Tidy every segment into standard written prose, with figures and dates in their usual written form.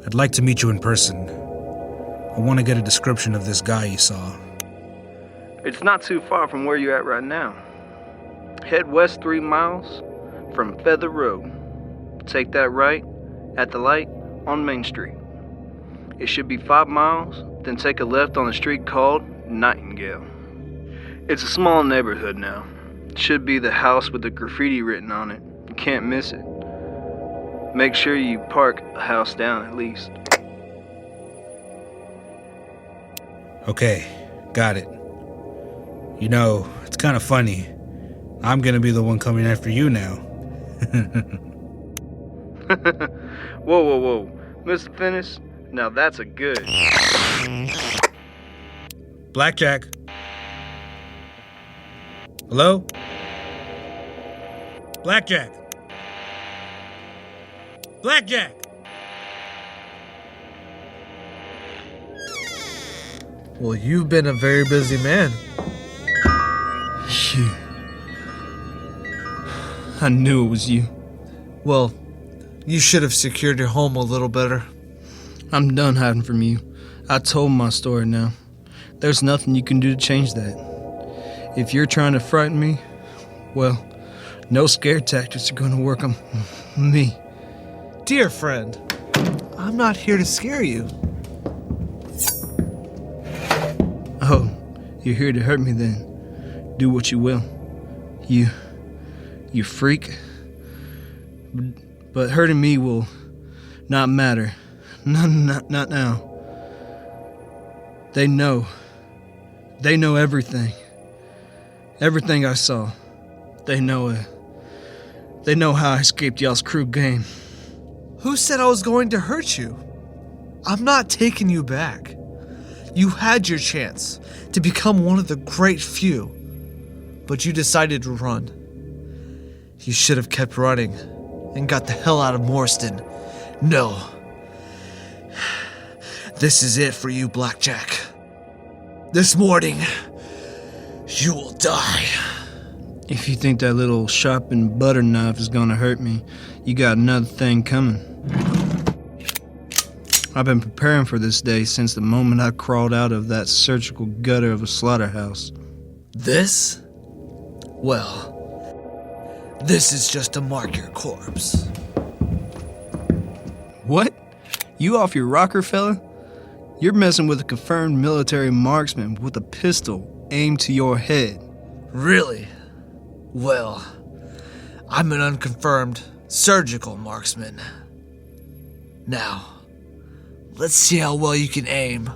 I'd like to meet you in person. I want to get a description of this guy you saw. It's not too far from where you're at right now. Head west 3 miles from Feather Road. Take that right at the light on Main Street. It should be 5 miles, then take a left on a street called Nightingale. It's a small neighborhood now. Should be the house with the graffiti written on it. You can't miss it. Make sure you park a house down at least. Okay, got it. You know, it's kind of funny. I'm gonna be the one coming after you now. Whoa. Mr. Finnis, now that's a good. Blackjack. Hello? Blackjack. Blackjack! Well, you've been a very busy man. Shit. I knew it was you. Well, you should have secured your home a little better. I'm done hiding from you. I told my story now. There's nothing you can do to change that. If you're trying to frighten me, well, no scare tactics are going to work on me. Dear friend, I'm not here to scare you. Oh, you're here to hurt me then. Do what you will. You freak. But hurting me will not matter. Not now. They know. They know everything. Everything I saw. They know it. They know how I escaped y'all's crude game. Who said I was going to hurt you? I'm not taking you back. You had your chance to become one of the great few, but you decided to run. You should have kept running and got the hell out of Morston. No. This is it for you, Blackjack. This morning, you will die. If you think that little sharpened butter knife is gonna hurt me, you got another thing coming. I've been preparing for this day since the moment I crawled out of that surgical gutter of a slaughterhouse. This? Well, this is just to mark your corpse. What? You off your rocker, fella? You're messing with a confirmed military marksman with a pistol aimed to your head. Really? Well, I'm an unconfirmed surgical marksman. Now, let's see how well you can aim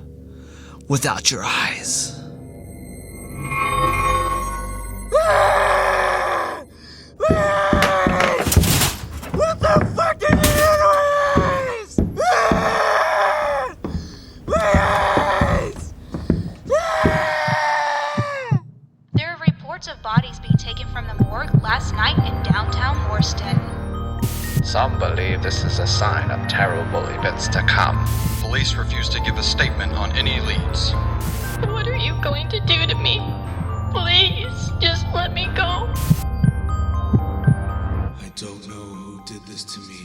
without your eyes. What the fuck did you do to my eyes? There are reports of bodies being taken from the morgue last night in downtown Morston. Some believe this is a sign of terrible events to come. Police refuse to give a statement on any leads. What are you going to do to me? Please, just let me go. I don't know who did this to me.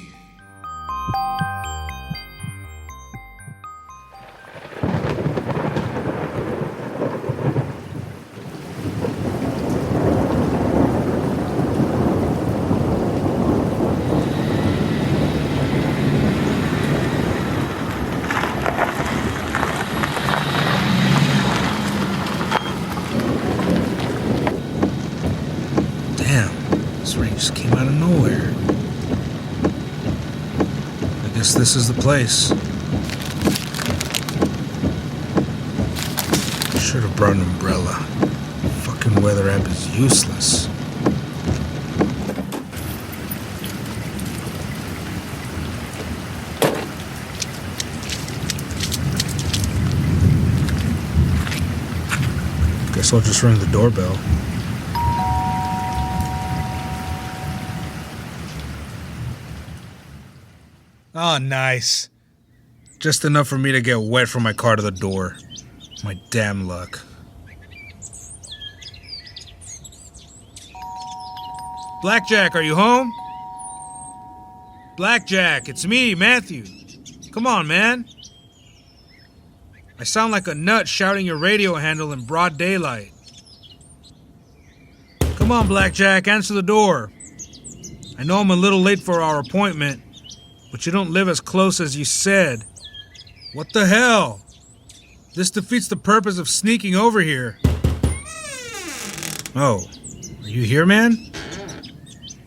This rain just came out of nowhere. I guess this is the place. I should have brought an umbrella. Fucking weather app is useless. Guess I'll just ring the doorbell. Oh, nice. Just enough for me to get wet from my car to the door. My damn luck. Blackjack, are you home? Blackjack, it's me, Matthew. Come on, man. I sound like a nut shouting your radio handle in broad daylight. Come on, Blackjack, answer the door. I know I'm a little late for our appointment, but you don't live as close as you said. What the hell? This defeats the purpose of sneaking over here. Oh, are you here, man?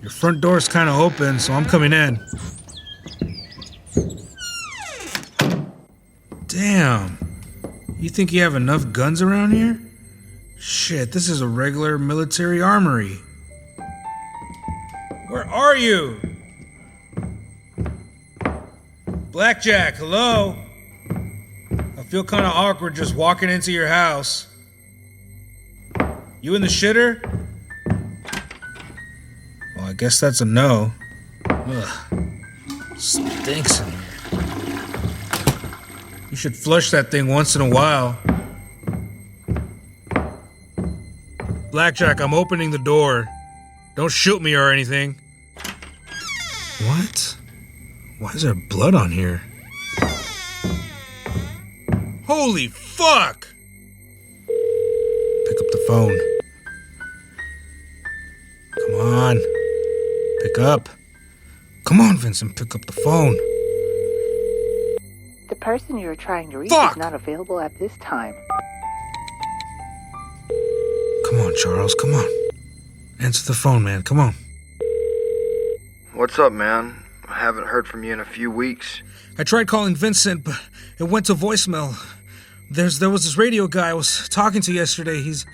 Your front door's kind of open, so I'm coming in. Damn. You think you have enough guns around here? Shit, this is a regular military armory. Where are you? Blackjack, hello? I feel kind of awkward just walking into your house. You in the shitter? Well, I guess that's a no. Ugh. Stinks in here. You should flush that thing once in a while. Blackjack, I'm opening the door. Don't shoot me or anything. What? Why is there blood on here? Holy fuck! Pick up the phone. Come on. Pick up. Come on, Vincent, pick up the phone. The person you're trying to reach Fuck! is not available at this time. Come on, Charles, come on. Answer the phone, man, come on. What's up, man? I haven't heard from you in a few weeks. I tried calling Vincent, but it went to voicemail. There was this radio guy I was talking to yesterday. He's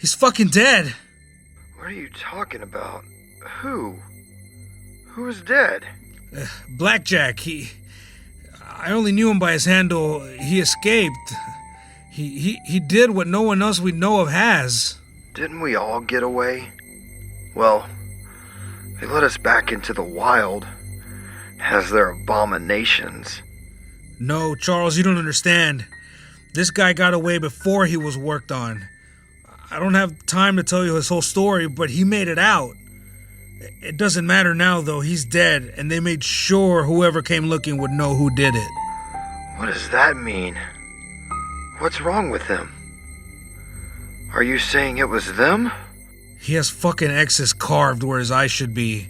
fucking dead. What are you talking about? Who? Who is dead? Blackjack, I only knew him by his handle. He escaped. He did what no one else we know of has. Didn't we all get away? Well, they let us back into the wild as their abominations. No, Charles, you don't understand. This guy got away before he was worked on. I don't have time to tell you his whole story, but he made it out. It doesn't matter now, though. He's dead, and they made sure whoever came looking would know who did it. What does that mean? What's wrong with him? Are you saying it was them? He has fucking X's carved where his eyes should be.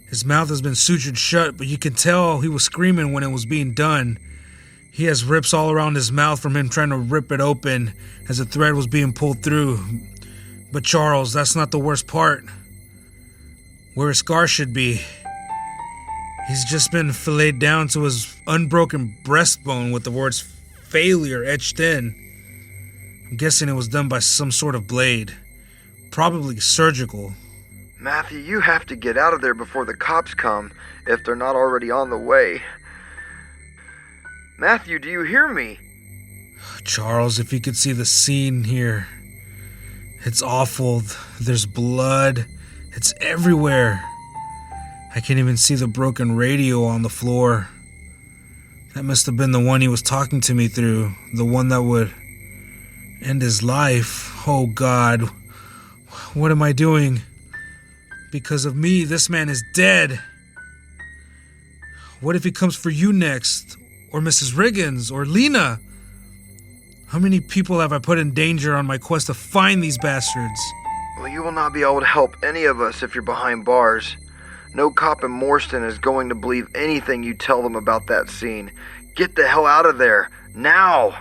His mouth has been sutured shut, but you can tell he was screaming when it was being done. He has rips all around his mouth from him trying to rip it open as the thread was being pulled through. But Charles, that's not the worst part. Where his scar should be. He's just been filleted down to his unbroken breastbone with the words failure etched in. I'm guessing it was done by some sort of blade. Probably surgical. Matthew, you have to get out of there before the cops come, if they're not already on the way. Matthew, do you hear me? Charles, if you could see the scene here. It's awful. There's blood. It's everywhere. I can't even see the broken radio on the floor. That must have been the one he was talking to me through. The one that would end his life. Oh, God. What am I doing? Because of me, this man is dead. What if he comes for you next? Or Mrs. Riggins? Or Lena? How many people have I put in danger on my quest to find these bastards? Well, you will not be able to help any of us if you're behind bars. No cop in Morston is going to believe anything you tell them about that scene. Get the hell out of there, now!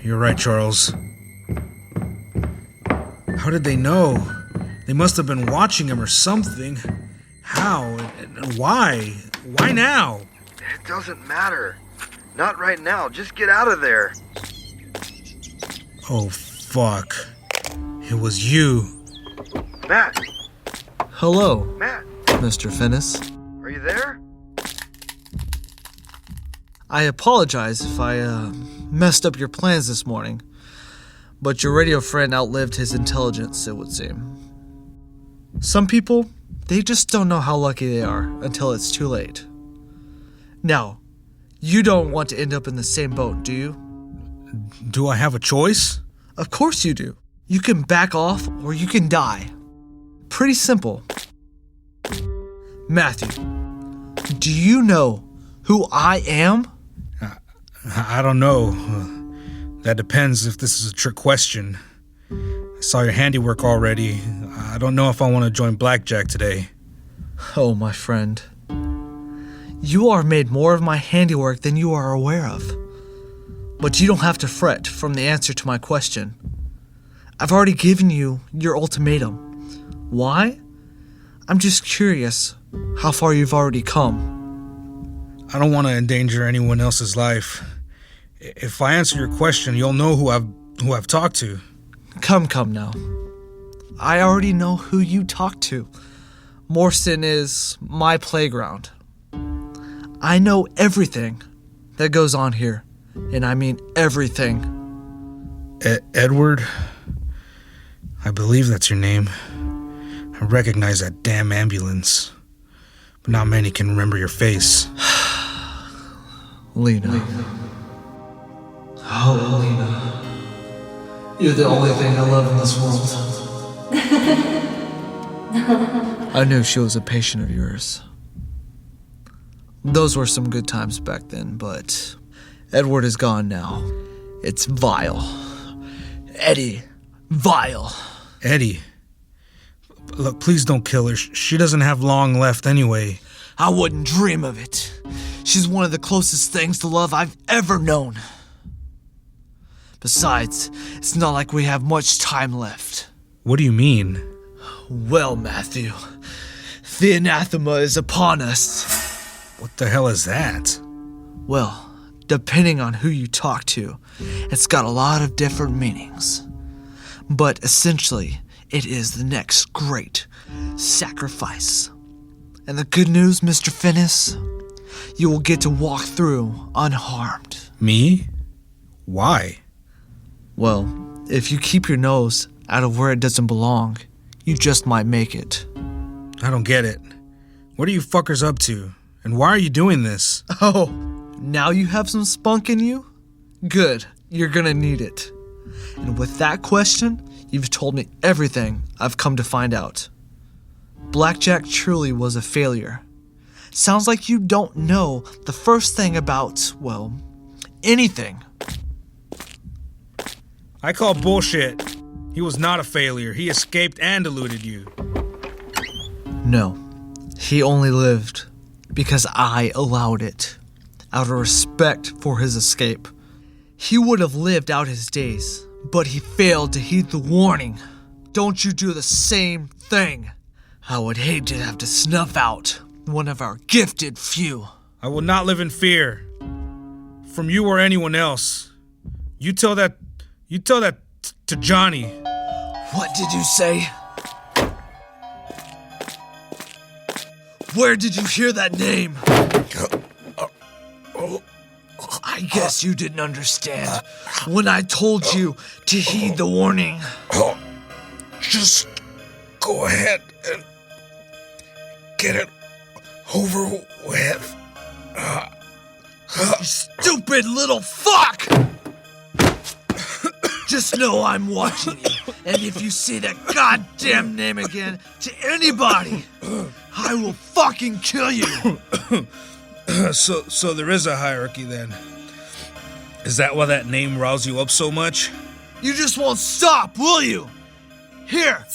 You're right, Charles. How did they know? They must have been watching him or something. How? And why? Why now? It doesn't matter. Not right now. Just get out of there. Oh, fuck. It was you. Matt! Hello, Matt! Mr. Finnis. Are you there? I apologize if I messed up your plans this morning, but your radio friend outlived his intelligence, it would seem. Some people, they just don't know how lucky they are until it's too late. Now, you don't want to end up in the same boat, do you? Do I have a choice? Of course you do. You can back off or you can die. Pretty simple. Matthew, Do you know who I am? I don't know. That depends if this is a trick question. I saw your handiwork already. I don't know if I want to join Blackjack today. Oh, my friend. You are made more of my handiwork than you are aware of. But you don't have to fret from the answer to my question. I've already given you your ultimatum. Why? I'm just curious how far you've already come. I don't want to endanger anyone else's life. If I answer your question, you'll know who I've talked to. Come now. I already know who you talked to. Morrison is my playground. I know everything that goes on here, and I mean everything. Edward? I believe that's your name. I recognize that damn ambulance. But not many can remember your face. Lena. Oh, Lena. You're the only thing I love in this world. I knew she was a patient of yours. Those were some good times back then, but Edward is gone now. It's vile. Eddie, vile. Eddie? Look, please don't kill her. She doesn't have long left anyway. I wouldn't dream of it. She's one of the closest things to love I've ever known. Besides, it's not like we have much time left. What do you mean? Well, Matthew, the anathema is upon us. What the hell is that? Well, depending on who you talk to, it's got a lot of different meanings. But essentially, it is the next great sacrifice. And the good news, Mr. Finnis, you will get to walk through unharmed. Me? Why? Well, if you keep your nose out of where it doesn't belong, you just might make it. I don't get it. What are you fuckers up to? And why are you doing this? Oh, now you have some spunk in you? Good, you're gonna need it. And with that question, you've told me everything I've come to find out. Blackjack truly was a failure. Sounds like you don't know the first thing about, well, anything. I call bullshit. He was not a failure. He escaped and eluded you. No, he only lived because I allowed it, out of respect for his escape. He would have lived out his days, but he failed to heed the warning. Don't you do the same thing. I would hate to have to snuff out one of our gifted few. I will not live in fear. From you or anyone else. You tell that to Johnny. What did you say? Where did you hear that name? I guess you didn't understand when I told you to heed the warning. Just go ahead and get it over with. You stupid little fuck! Just know I'm watching you, and if you say that goddamn name again to anybody, I will fucking kill you! So there is a hierarchy then. Is that why that name riles you up so much? You just won't stop, will you? Here,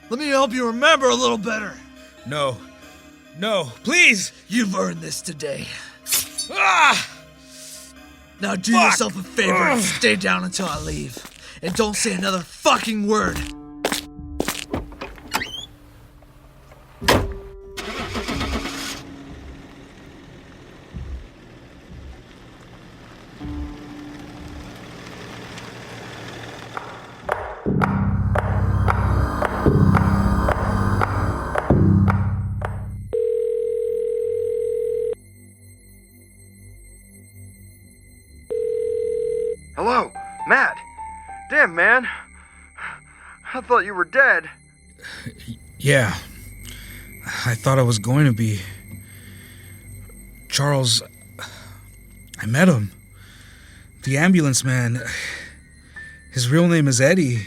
let me help you remember a little better. No, please! You've earned this today. Ah! Now do Fuck. yourself a favor and stay down until I leave. And don't say another fucking word. Hello, Matt. Damn, man. I thought you were dead. Yeah. I thought I was going to be. Charles, I met him. The ambulance man. His real name is Eddie.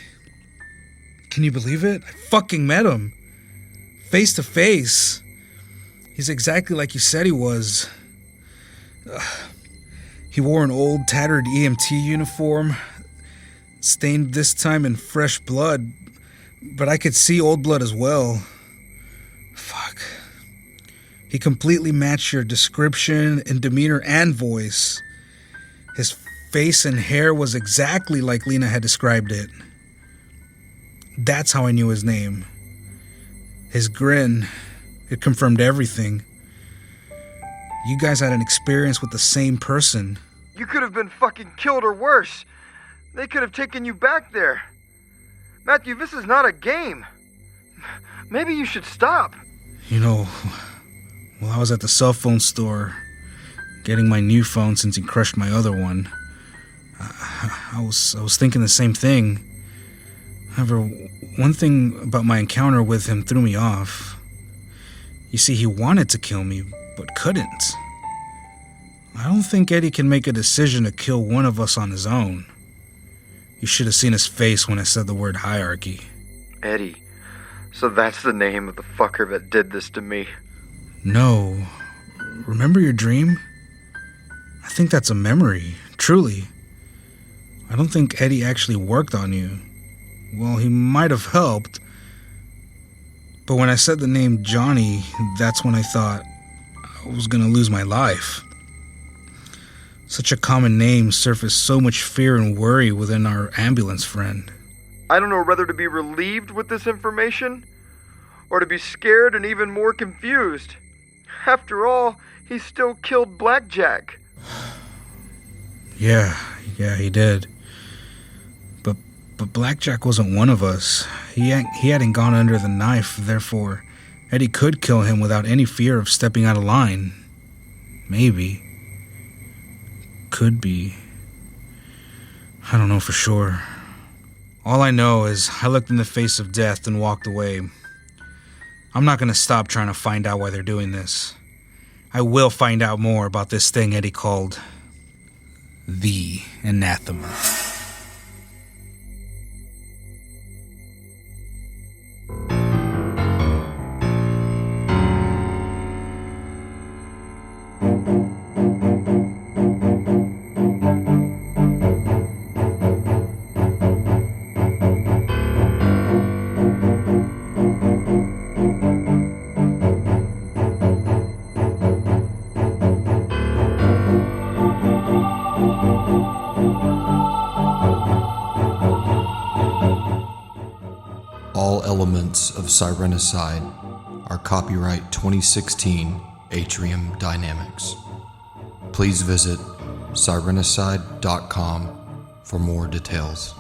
Can you believe it? I fucking met him. Face to face. He's exactly like you said he was. He wore an old, tattered EMT uniform, stained this time in fresh blood, but I could see old blood as well. Fuck. He completely matched your description in demeanor and voice. His face and hair was exactly like Lena had described it. That's how I knew his name. His grin, it confirmed everything. You guys had an experience with the same person. You could have been fucking killed or worse. They could have taken you back there. Matthew, this is not a game. Maybe you should stop. You know, while I was at the cell phone store, getting my new phone since he crushed my other one, I was thinking the same thing. However, one thing about my encounter with him threw me off. You see, he wanted to kill me, but couldn't. I don't think Eddie can make a decision to kill one of us on his own. You should have seen his face when I said the word hierarchy. Eddie, so that's the name of the fucker that did this to me. No. Remember your dream? I think that's a memory, truly. I don't think Eddie actually worked on you. Well, he might have helped. But when I said the name Johnny, that's when I thought I was gonna lose my life. Such a common name surfaced so much fear and worry within our ambulance friend. I don't know whether to be relieved with this information or to be scared and even more confused. After all, he still killed Blackjack. Yeah, he did. But Blackjack wasn't one of us. He hadn't gone under the knife, therefore Eddie could kill him without any fear of stepping out of line. Maybe. Could be. I don't know for sure. All I know is I looked in the face of death and walked away. I'm not gonna stop trying to find out why they're doing this. I will find out more about this thing Eddie called the Anathema. All elements of Sirenicide are copyright 2016 Atrium Dynamics. Please visit sirenicide.com for more details.